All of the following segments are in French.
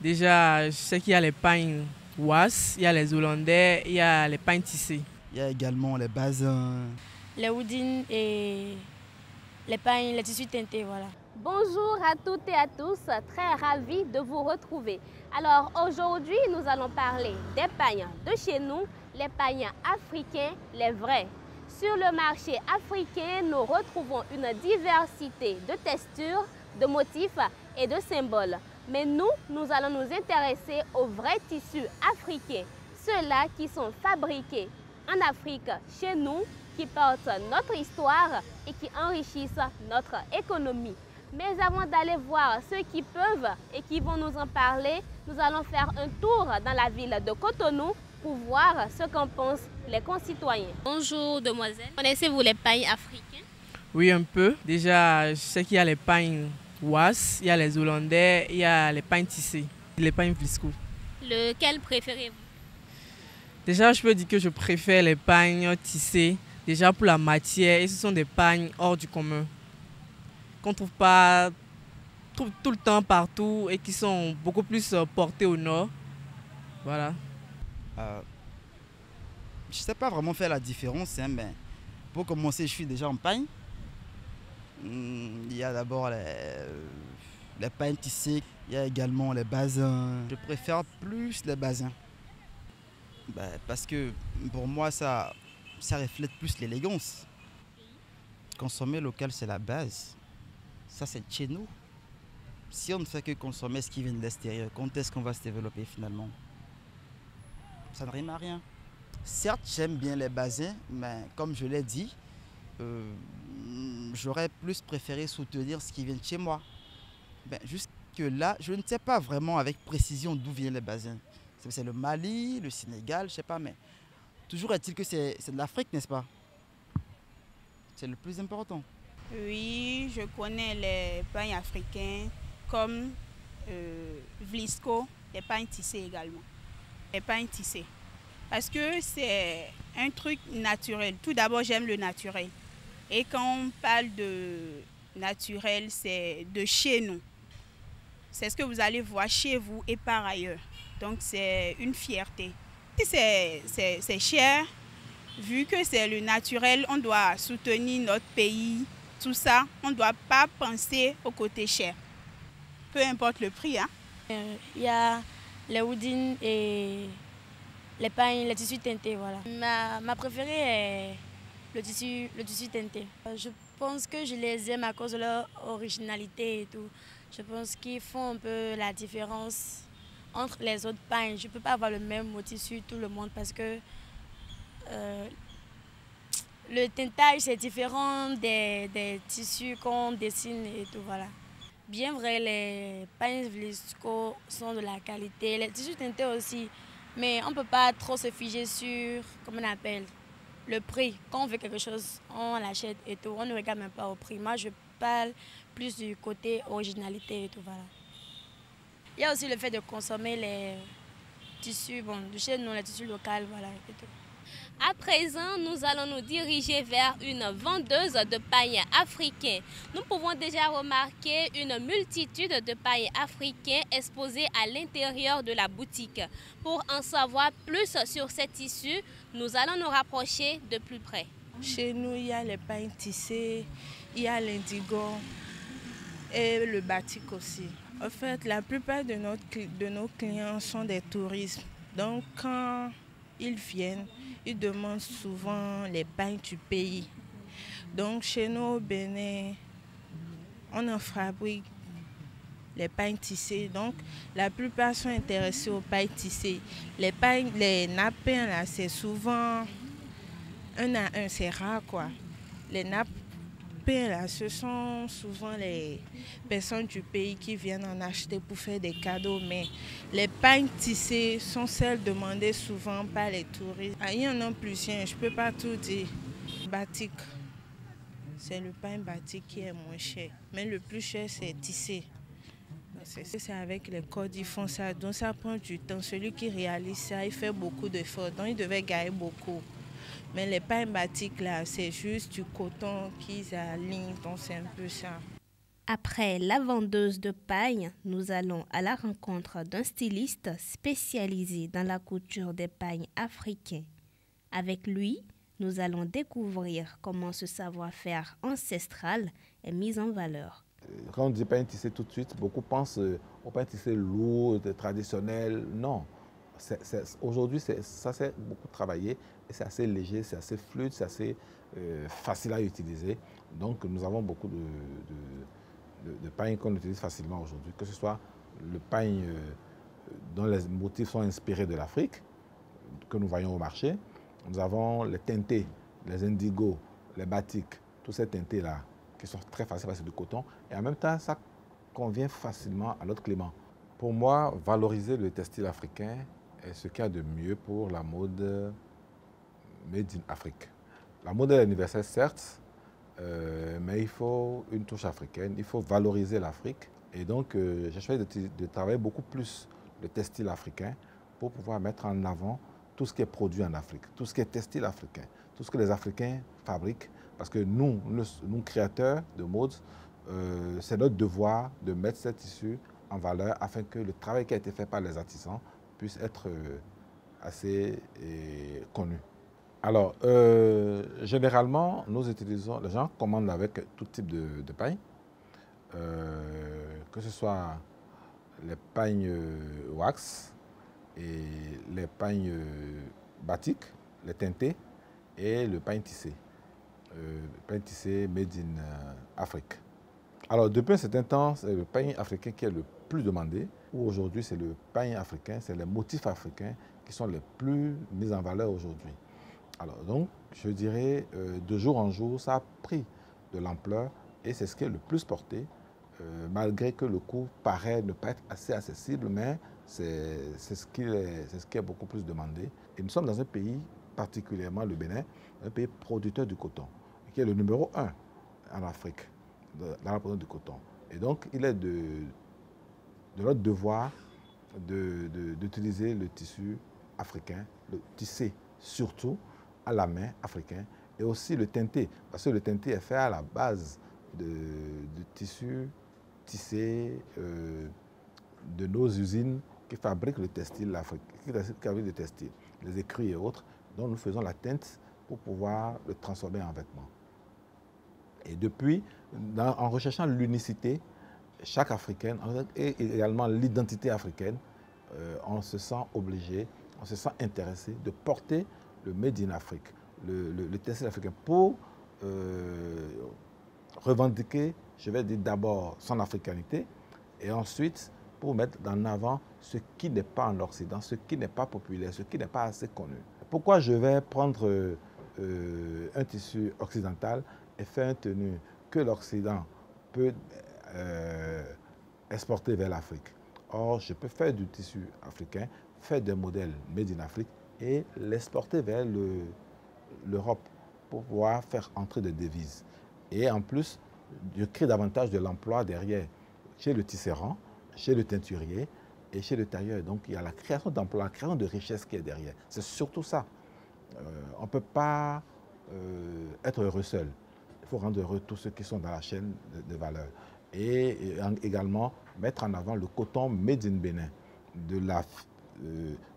Déjà, je sais qu'il y a les pagnes was, il y a les hollandais, il y a les pagnes tissées. Il y a également les bazins. Les houdines et les pagnes, les tissus teintés, voilà. Bonjour à toutes et à tous, très ravi de vous retrouver. Alors aujourd'hui, nous allons parler des pagnes de chez nous, les pagnes africains, les vrais. Sur le marché africain, nous retrouvons une diversité de textures, de motifs et de symboles. Mais nous allons nous intéresser aux vrais tissus africains, ceux-là qui sont fabriqués en Afrique, chez nous, qui portent notre histoire et qui enrichissent notre économie. Mais avant d'aller voir ceux qui peuvent et qui vont nous en parler, nous allons faire un tour dans la ville de Cotonou pour voir ce qu'en pensent les concitoyens. Bonjour demoiselle, connaissez-vous les pagnes africains? Oui, un peu. Déjà, je sais qu'il y a les pagnes was, il y a les hollandais, il y a les pagnes tissées, les pagnes Vlisco. Lequel préférez-vous? Déjà, je peux dire que je préfère les pagnes tissées, déjà pour la matière, et ce sont des pagnes hors du commun, qu'on ne trouve pas tout le temps partout et qui sont beaucoup plus portés au nord. Voilà. Je ne sais pas vraiment faire la différence, hein, mais pour commencer, je suis déjà en pagne. Il y a d'abord les pagnes tissées, il y a également les bazins. Je préfère plus les bazins. Parce que pour moi, ça reflète plus l'élégance. Consommer local, c'est la base. Ça, c'est chez nous. Si on ne fait que consommer ce qui vient de l'extérieur, quand est-ce qu'on va se développer finalement? Ça ne rime à rien. Certes, j'aime bien les bazins, mais comme je l'ai dit, j'aurais plus préféré soutenir ce qui vient de chez moi. Jusque-là, je ne sais pas vraiment avec précision d'où viennent les bazins. C'est le Mali, le Sénégal, je ne sais pas, mais toujours est-il que c'est de l'Afrique, n'est-ce pas? C'est le plus important. Oui, je connais les pagnes africains comme Vlisco, les pagnes tissées également. Les pagnes tissées. Parce que c'est un truc naturel. Tout d'abord, j'aime le naturel. Et quand on parle de naturel, c'est de chez nous. C'est ce que vous allez voir chez vous et par ailleurs. Donc c'est une fierté. C'est cher, vu que c'est le naturel, on doit soutenir notre pays, tout ça. On ne doit pas penser au côté cher. Peu importe le prix. Hein. Il y a les houdines et les pagnes, les tissus teintés, voilà. Ma préférée est le tissu teinté. Je pense que je les aime à cause de leur originalité et tout. Je pense qu'ils font un peu la différence entre les autres pagnes. Je ne peux pas avoir le même motif sur tout le monde parce que le teintage c'est différent des tissus qu'on dessine et tout, voilà. Bien vrai, les pagnes Vlisco sont de la qualité, les tissus teintés aussi, mais on ne peut pas trop se figer sur, comment on appelle, le prix. Quand on veut quelque chose, on l'achète et tout, on ne regarde même pas au prix. Moi, je parle plus du côté originalité et tout, voilà. Il y a aussi le fait de consommer les tissus, bon, de chez nous, les tissus locaux, voilà, et tout. À présent, nous allons nous diriger vers une vendeuse de pagnes africains. Nous pouvons déjà remarquer une multitude de pagnes africains exposés à l'intérieur de la boutique. Pour en savoir plus sur ces tissus, nous allons nous rapprocher de plus près. Chez nous, il y a les pagnes tissées, il y a l'indigo et le batik aussi. En fait, la plupart de nos clients sont des touristes. Donc, quand ils viennent, ils demandent souvent les pagnes du pays. Donc, chez nous, au Bénin, on en fabrique les pagnes tissées. Donc, la plupart sont intéressés aux pagnes tissées. Les nappins, là, c'est souvent un à un, c'est rare, quoi. Les nappins, là, ce sont souvent les personnes du pays qui viennent en acheter pour faire des cadeaux. Mais les pagnes tissées sont celles demandées souvent par les touristes. Il y en a plusieurs, je ne peux pas tout dire. Batik, c'est le pagne batik qui est moins cher. Mais le plus cher, c'est tissé. C'est avec les codes, ils font ça. Donc ça prend du temps. Celui qui réalise ça, il fait beaucoup d'efforts. Donc il devait gagner beaucoup. Mais les pagnes batik, là, c'est juste du coton qu'ils alignent. Donc c'est un peu ça. Après la vendeuse de pagne, nous allons à la rencontre d'un styliste spécialisé dans la couture des pagnes africains. Avec lui, nous allons découvrir comment ce savoir-faire ancestral est mis en valeur. Quand on dit pagne tissé tout de suite, beaucoup pensent au pagne tissé lourd, traditionnel. Non. Aujourd'hui, ça c'est beaucoup travaillé et c'est assez léger, c'est assez fluide, c'est assez facile à utiliser. Donc nous avons beaucoup de pagne qu'on utilise facilement aujourd'hui, que ce soit le pagne dont les motifs sont inspirés de l'Afrique, que nous voyons au marché. Nous avons les teintés, les indigos, les batiks, tous ces teintés-là qui sont très faciles parce que c'est du coton. Et en même temps, ça convient facilement à notre climat. Pour moi, valoriser le textile africain est ce qu'il y a de mieux pour la mode made in Afrique. La mode est universelle, certes, mais il faut une touche africaine, il faut valoriser l'Afrique. Et donc, j'ai choisi de travailler beaucoup plus le textile africain pour pouvoir mettre en avant tout ce qui est produit en Afrique, tout ce qui est textile africain, tout ce que les Africains fabriquent. Parce que nous créateurs de mode, c'est notre devoir de mettre ces tissus en valeur afin que le travail qui a été fait par les artisans puisse être assez connu. Alors, généralement, nous utilisons, les gens commandent avec tout type de paille, que ce soit les pagnes wax et les pagnes batik, les teintés et le pagne tissé made in Afrique. Alors, depuis un certain temps, c'est le pagne africain qui est le plus demandé, ou aujourd'hui, c'est le pagne africain, c'est les motifs africains qui sont les plus mis en valeur aujourd'hui. Alors donc, je dirais, de jour en jour, ça a pris de l'ampleur et c'est ce qui est le plus porté, malgré que le coût paraît ne pas être assez accessible, mais c'est ce qui est beaucoup plus demandé. Et nous sommes dans un pays, particulièrement le Bénin, un pays producteur du coton, qui est le numéro 1 en Afrique, dans la production du coton. Et donc, il est de notre devoir d'utiliser le tissu africain, le tissé surtout, à la main africain, et aussi le teinté, parce que le teinté est fait à la base de tissus tissés de nos usines qui fabriquent le textile africain, qui fabriquent le textile, les écrins et autres, dont nous faisons la teinte pour pouvoir le transformer en vêtements. Et depuis, en recherchant l'unicité, chaque Africaine, et également l'identité africaine, on se sent obligé, on se sent intéressé de porter le Made in Afrique, le textile africain, pour revendiquer, je vais dire d'abord son africanité, et ensuite pour mettre en avant ce qui n'est pas en Occident, ce qui n'est pas populaire, ce qui n'est pas assez connu. Pourquoi je vais prendre un tissu occidental et faire un tenue que l'Occident peut exporter vers l'Afrique? Or, je peux faire du tissu africain, faire des modèles made in Afrique et l'exporter vers l'Europe pour pouvoir faire entrer des devises. Et en plus, je crée davantage de l'emploi derrière, chez le tisserand, chez le teinturier et chez le tailleur. Donc, il y a la création d'emplois, la création de richesse qui est derrière. C'est surtout ça. On ne peut pas être heureux seul. Il faut rendre heureux tous ceux qui sont dans la chaîne de valeur. Et également mettre en avant le coton made in Bénin,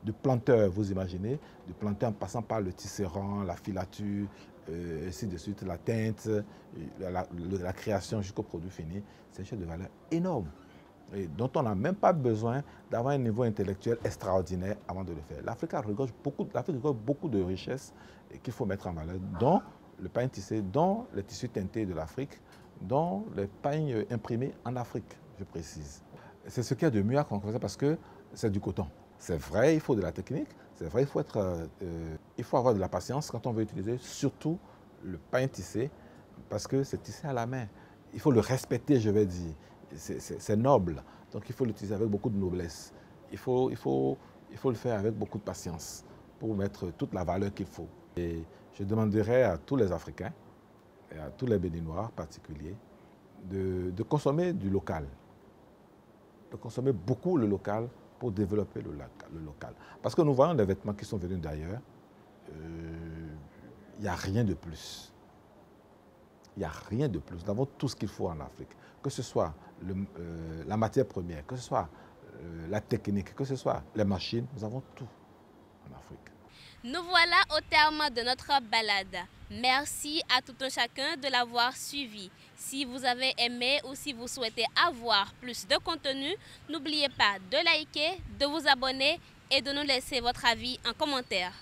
du planteur, vous imaginez, du planteur en passant par le tisserand, la filature, ainsi de suite, la teinte, la création jusqu'au produit fini. C'est une chose de valeur énorme et dont on n'a même pas besoin d'avoir un niveau intellectuel extraordinaire avant de le faire. L'Afrique regorge beaucoup de richesses qu'il faut mettre en valeur, dont le pagne tissé, dont les tissus teintés de l'Afrique, dont les pagnes imprimés en Afrique, je précise. C'est ce qu'il y a de mieux à concrétiser parce que c'est du coton. C'est vrai, il faut de la technique, c'est vrai, il faut avoir de la patience quand on veut utiliser surtout le pagne tissé parce que c'est tissé à la main. Il faut le respecter, je vais dire. C'est noble, donc il faut l'utiliser avec beaucoup de noblesse. Il faut le faire avec beaucoup de patience pour mettre toute la valeur qu'il faut. Et je demanderais à tous les Africains, et à tous les Béninois en particulier, de consommer du local, de consommer beaucoup le local pour développer le local. Parce que nous voyons des vêtements qui sont venus d'ailleurs, il n'y a rien de plus. Il n'y a rien de plus. Nous avons tout ce qu'il faut en Afrique. Que ce soit la matière première, que ce soit la technique, que ce soit les machines, nous avons tout en Afrique. Nous voilà au terme de notre balade. Merci à tout un chacun de l'avoir suivi. Si vous avez aimé ou si vous souhaitez avoir plus de contenu, n'oubliez pas de liker, de vous abonner et de nous laisser votre avis en commentaire.